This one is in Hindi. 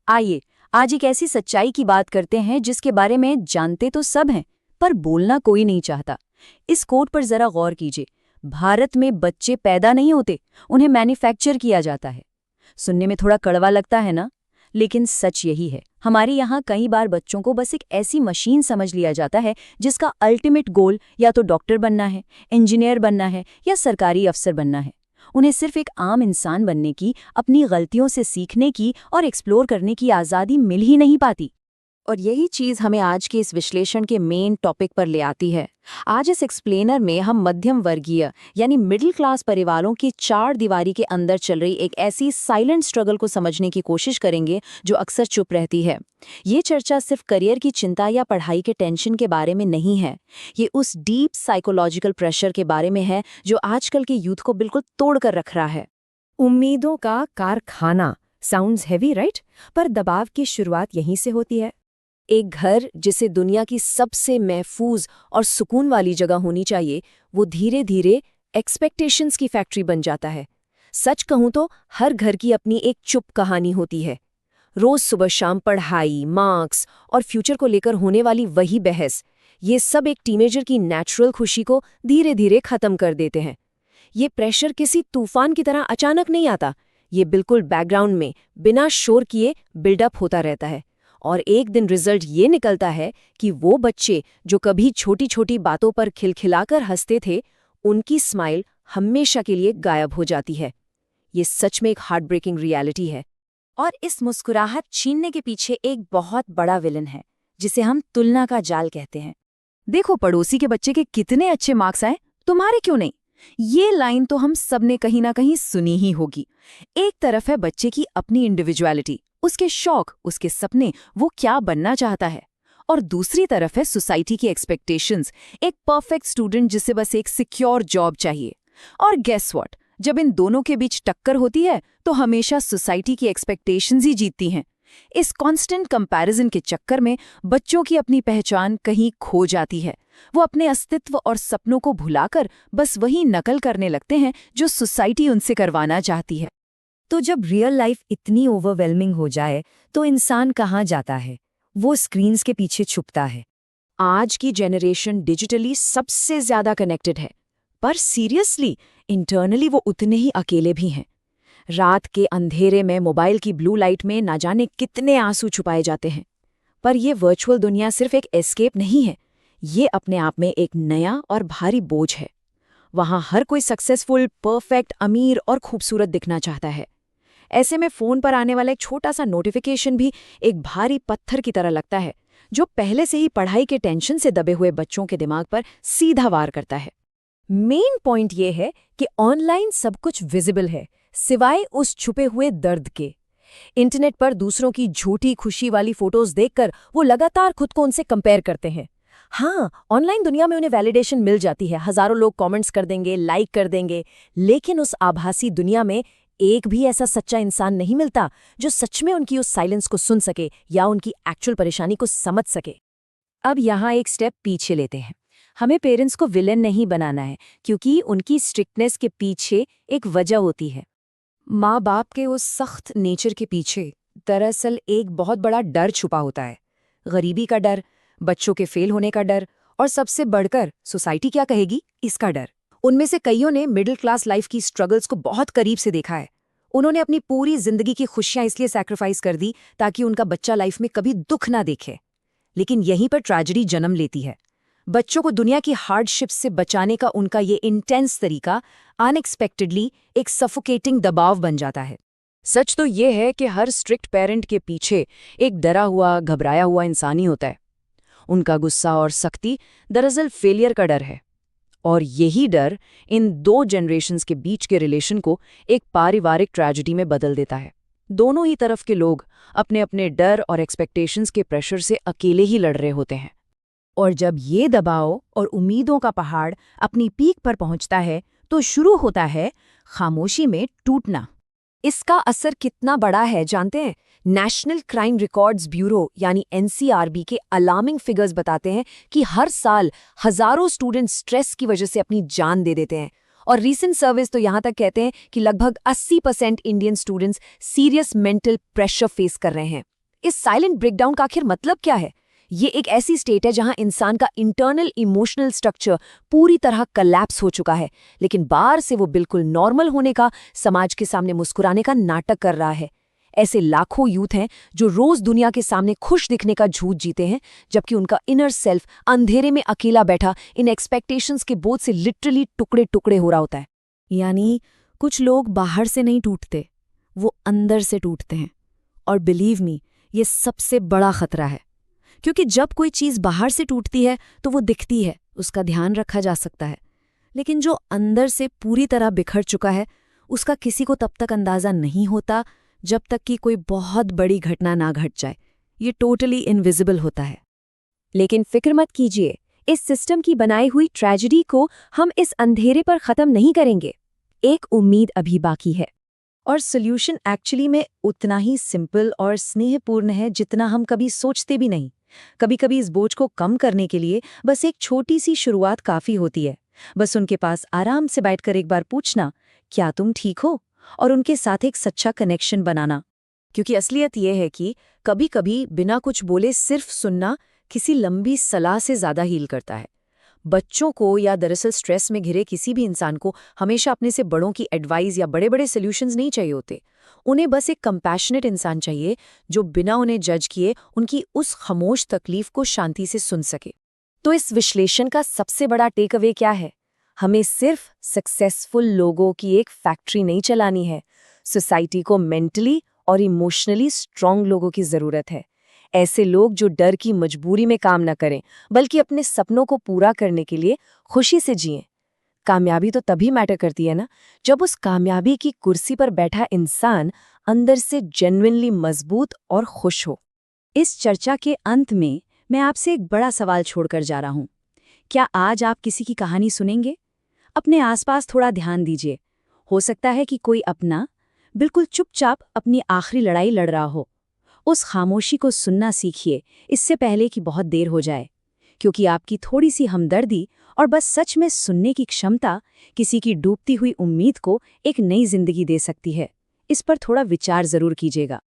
आइए आज एक ऐसी सच्चाई की बात करते हैं जिसके बारे में जानते तो सब हैं, पर बोलना कोई नहीं चाहता। इस कोट पर जरा गौर कीजिए। भारत में बच्चे पैदा नहीं होते, उन्हें मैन्युफैक्चर किया जाता है। सुनने में थोड़ा कड़वा लगता है ना, लेकिन सच यही है। हमारे यहाँ कई बार बच्चों को बस एक ऐसी मशीन समझ लिया जाता है जिसका अल्टीमेट गोल या तो डॉक्टर बनना है, इंजीनियर बनना है या सरकारी अफसर बनना है। उन्हें सिर्फ एक आम इंसान बनने की, अपनी गलतियों से सीखने की और एक्सप्लोर करने की आज़ादी मिल ही नहीं पाती। और यही चीज़ हमें आज के इस विश्लेषण के मेन टॉपिक पर ले आती है। आज इस एक्सप्लेनर में हम मध्यम वर्गीय यानी मिडिल क्लास परिवारों की चार दीवारी के अंदर चल रही एक ऐसी साइलेंट स्ट्रगल को समझने की कोशिश करेंगे जो अक्सर चुप रहती है। ये चर्चा सिर्फ करियर की चिंता या पढ़ाई के टेंशन के बारे में नहीं है, ये उस डीप साइकोलॉजिकल प्रेशर के बारे में है जो आजकल के यूथ को बिल्कुल तोड़ कर रख रहा है। उम्मीदों का कारखाना साउंड्स हेवी राइट, पर दबाव की शुरुआत यहीं से होती है। एक घर जिसे दुनिया की सबसे महफूज और सुकून वाली जगह होनी चाहिए, वो धीरे धीरे एक्सपेक्टेशंस की फैक्ट्री बन जाता है। सच कहूं तो हर घर की अपनी एक चुप कहानी होती है। रोज सुबह शाम पढ़ाई, मार्क्स और फ्यूचर को लेकर होने वाली वही बहस, ये सब एक टीनेजर की नेचुरल खुशी को धीरे धीरे खत्म कर देते हैं। ये प्रेशर किसी तूफान की तरह अचानक नहीं आता, ये बिल्कुल बैकग्राउंड में बिना शोर किए बिल्डअप होता रहता है। और एक दिन रिजल्ट ये निकलता है कि वो बच्चे जो कभी छोटी छोटी बातों पर खिलखिलाकर हंसते थे, उनकी स्माइल हमेशा के लिए गायब हो जाती है। ये सच में एक हार्ट ब्रेकिंग रियलिटी है। और इस मुस्कुराहट छीनने के पीछे एक बहुत बड़ा विलन है, जिसे हम तुलना का जाल कहते हैं। देखो, पड़ोसी के बच्चे के कितने अच्छे मार्क्स आए, तुम्हारे क्यों नहीं? ये लाइन तो हम सबने कहीं ना कहीं सुनी ही होगी। एक तरफ है बच्चे की अपनी इंडिविजुअलिटी, उसके शौक, उसके सपने, वो क्या बनना चाहता है। और दूसरी तरफ है सोसाइटी की एक्सपेक्टेशंस, एक परफेक्ट स्टूडेंट जिसे बस एक सिक्योर जॉब चाहिए। और गेस व्हाट, जब इन दोनों के बीच टक्कर होती है तो हमेशा सोसाइटी की एक्सपेक्टेशंस ही जीतती हैं। इस कांस्टेंट कंपैरिजन के चक्कर में बच्चों की अपनी पहचान कहीं खो जाती है। वो अपने अस्तित्व और सपनों को भुलाकर बस वही नकल करने लगते हैं जो सोसाइटी उनसे करवाना चाहती है। तो जब रियल लाइफ इतनी ओवरवेलमिंग हो जाए तो इंसान कहाँ जाता है? वो स्क्रीन्स के पीछे छुपता है। आज की जनरेशन डिजिटली सबसे ज्यादा कनेक्टेड है, पर सीरियसली इंटरनली वो उतने ही अकेले भी हैं। रात के अंधेरे में मोबाइल की ब्लू लाइट में ना जाने कितने आंसू छुपाए जाते हैं। पर ये वर्चुअल दुनिया सिर्फ एक एस्केप नहीं है, ये अपने आप में एक नया और भारी बोझ है। वहाँ हर कोई सक्सेसफुल, परफेक्ट, अमीर और खूबसूरत दिखना चाहता है। ऐसे में फ़ोन पर आने वाला एक छोटा सा नोटिफिकेशन भी एक भारी पत्थर की तरह लगता है, जो पहले से ही पढ़ाई के टेंशन से दबे हुए बच्चों के दिमाग पर सीधा वार करता है। मेन पॉइंट ये है कि ऑनलाइन सब कुछ विजिबल है, सिवाय उस छुपे हुए दर्द के। इंटरनेट पर दूसरों की झूठी खुशी वाली फोटोज देखकर वो लगातार खुद को उनसे कंपेयर करते हैं। हाँ, ऑनलाइन दुनिया में उन्हें वैलिडेशन मिल जाती है, हजारों लोग कमेंट्स कर देंगे, लाइक कर देंगे, लेकिन उस आभासी दुनिया में एक भी ऐसा सच्चा इंसान नहीं मिलता जो सच में उनकी उस साइलेंस को सुन सके या उनकी एक्चुअल परेशानी को समझ सके। अब यहाँ एक स्टेप पीछे लेते हैं। हमें पेरेंट्स को विलेन नहीं बनाना है, क्योंकि उनकी स्ट्रिक्टनेस के पीछे एक वजह होती है। माँ बाप के उस सख्त नेचर के पीछे दरअसल एक बहुत बड़ा डर छुपा होता है। गरीबी का डर, बच्चों के फेल होने का डर, और सबसे बढ़कर सोसाइटी क्या कहेगी, इसका डर। उनमें से कईयों ने मिडिल क्लास लाइफ की स्ट्रगल्स को बहुत करीब से देखा है। उन्होंने अपनी पूरी जिंदगी की खुशियां इसलिए सैक्रिफाइस कर दी ताकि उनका बच्चा लाइफ में कभी दुख ना देखे। लेकिन यहीं पर ट्रेजेडी जन्म लेती है। बच्चों को दुनिया की हार्डशिप से बचाने का उनका ये इंटेंस तरीका अनएक्सपेक्टेडली एक सफोकेटिंग दबाव बन जाता है। सच तो ये है कि हर स्ट्रिक्ट पेरेंट के पीछे एक डरा हुआ, घबराया हुआ इंसान ही होता है। उनका गुस्सा और सख्ती दरअसल फेलियर का डर है। और यही डर इन दो जनरेशन्स के बीच के रिलेशन को एक पारिवारिक ट्रेजेडी में बदल देता है। दोनों ही तरफ के लोग अपने अपने डर और एक्सपेक्टेशंस के प्रेशर से अकेले ही लड़ रहे होते हैं। और जब ये दबाव और उम्मीदों का पहाड़ अपनी पीक पर पहुंचता है तो शुरू होता है खामोशी में टूटना। इसका असर कितना बड़ा है जानते हैं? नेशनल क्राइम रिकॉर्ड्स ब्यूरो यानी एनसीआरबी के अलार्मिंग फिगर्स बताते हैं कि हर साल हजारों स्टूडेंट स्ट्रेस की वजह से अपनी जान दे देते हैं। और रीसेंट सर्वेस तो यहाँ तक कहते हैं कि लगभग 80% Indian students serious mental pressure face कर रहे हैं। इस साइलेंट ब्रेकडाउन का आखिर मतलब क्या है? ये एक ऐसी स्टेट है जहां इंसान का इंटरनल इमोशनल स्ट्रक्चर पूरी तरह कलैप्स हो चुका है, लेकिन बाहर से वो बिल्कुल नॉर्मल होने का, समाज के सामने मुस्कुराने का नाटक कर रहा है। ऐसे लाखों यूथ हैं जो रोज दुनिया के सामने खुश दिखने का झूठ जीते हैं, जबकि उनका इनर सेल्फ अंधेरे में अकेला बैठा इन एक्सपेक्टेशंस के बोझ से लिटरली टुकड़े टुकड़े हो रहा होता है। यानी कुछ लोग बाहर से नहीं टूटते, वो अंदर से टूटते हैं। और बिलीव मी, ये सबसे बड़ा खतरा है, क्योंकि जब कोई चीज़ बाहर से टूटती है तो वो दिखती है, उसका ध्यान रखा जा सकता है, लेकिन जो अंदर से पूरी तरह बिखर चुका है उसका किसी को तब तक अंदाज़ा नहीं होता जब तक कि कोई बहुत बड़ी घटना ना घट जाए। ये टोटली इनविजिबल होता है। लेकिन फिक्र मत कीजिए, इस सिस्टम की बनाई हुई ट्रेजेडी को हम इस अंधेरे पर खत्म नहीं करेंगे। एक उम्मीद अभी बाकी है, और सोल्यूशन एक्चुअली में उतना ही सिंपल और स्नेहपूर्ण है जितना हम कभी सोचते भी नहीं। कभी-कभी इस बोझ को कम करने के लिए बस एक छोटी सी शुरुआत काफी होती है। बस उनके पास आराम से बैठकर एक बार पूछना, क्या तुम ठीक हो, और उनके साथ एक सच्चा कनेक्शन बनाना। क्योंकि असलियत यह है कि कभी-कभी बिना कुछ बोले सिर्फ सुनना किसी लंबी सलाह से ज़्यादा हील करता है। बच्चों को या दरअसल स्ट्रेस में घिरे किसी भी इंसान को हमेशा अपने से बड़ों की एडवाइस या बड़े-बड़े सॉल्यूशंस नहीं चाहिए होते। उन्हें बस एक कंपैशनेट इंसान चाहिए जो बिना उन्हें जज किए उनकी उस खामोश तकलीफ को शांति से सुन सके। तो इस विश्लेषण का सबसे बड़ा टेक अवे क्या है? हमें सिर्फ सक्सेसफुल लोगों की एक फैक्ट्री नहीं चलानी है। सोसाइटी को मेंटली और इमोशनली स्ट्रांग लोगों की ज़रूरत है। ऐसे लोग जो डर की मजबूरी में काम न करें, बल्कि अपने सपनों को पूरा करने के लिए खुशी से जिएं। कामयाबी तो तभी मैटर करती है ना, जब उस कामयाबी की कुर्सी पर बैठा इंसान अंदर से जेन्युइनली मजबूत और खुश हो। इस चर्चा के अंत में मैं आपसे एक बड़ा सवाल छोड़कर जा रहा हूँ। क्या आज आप किसी की कहानी सुनेंगे? अपने आसपास थोड़ा ध्यान दीजिए। हो सकता है कि कोई अपना बिल्कुल चुपचाप अपनी आखिरी लड़ाई लड़ रहा हो। उस खामोशी को सुनना सीखिए, इससे पहले कि बहुत देर हो जाए, क्योंकि आपकी थोड़ी सी हमदर्दी और बस सच में सुनने की क्षमता किसी की डूबती हुई उम्मीद को एक नई जिंदगी दे सकती है। इस पर थोड़ा विचार जरूर कीजिएगा।